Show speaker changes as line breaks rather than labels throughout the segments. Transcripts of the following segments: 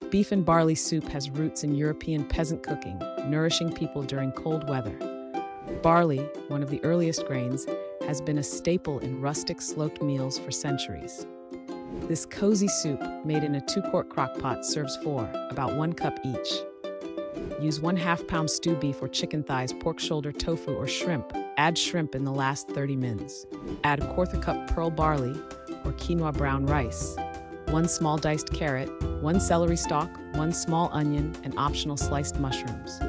Beef and barley soup has roots in European peasant cooking, nourishing people during cold weather. Barley, one of the earliest grains, has been a staple in rustic sloped meals for centuries. This cozy soup, made in a 2-quart crockpot, serves 4, about 1 cup each. Use 1/2 pound stew beef or chicken thighs, pork shoulder, tofu, or shrimp. Add shrimp in the last 30 minutes. Add 1/4 cup pearl barley or quinoa brown rice, 1 small diced carrot, 1 celery stalk, 1 small onion, and optional sliced mushrooms.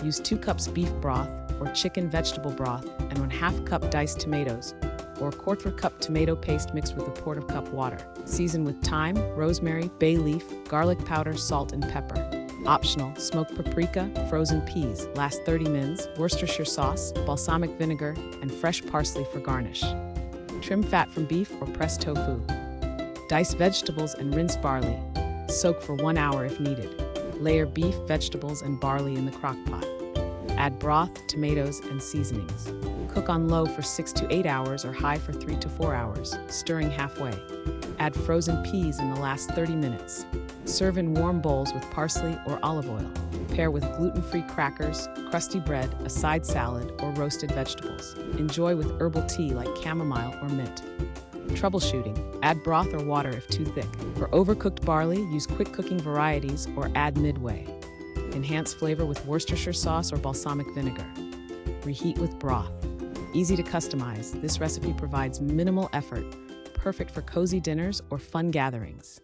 Use 2 cups beef broth or chicken vegetable broth and 1/2 cup diced tomatoes, or 1/4 cup tomato paste mixed with 1/4 cup water. Season with thyme, rosemary, bay leaf, garlic powder, salt, and pepper. Optional: smoked paprika, frozen peas, last 30 minutes, Worcestershire sauce, balsamic vinegar, and fresh parsley for garnish. Trim fat from beef or pressed tofu. Dice vegetables and rinse barley. Soak for 1 hour if needed. Layer beef, vegetables, and barley in the crockpot. Add broth, tomatoes, and seasonings. Cook on low for 6 to 8 hours or high for 3 to 4 hours, stirring halfway. Add frozen peas in the last 30 minutes. Serve in warm bowls with parsley or olive oil. Pair with gluten-free crackers, crusty bread, a side salad, or roasted vegetables. Enjoy with herbal tea like chamomile or mint. Troubleshooting: add broth or water if too thick. For overcooked barley, use quick cooking varieties or add midway. Enhance flavor with Worcestershire sauce or balsamic vinegar. Reheat with broth. Easy to customize, this recipe provides minimal effort, perfect for cozy dinners or fun gatherings.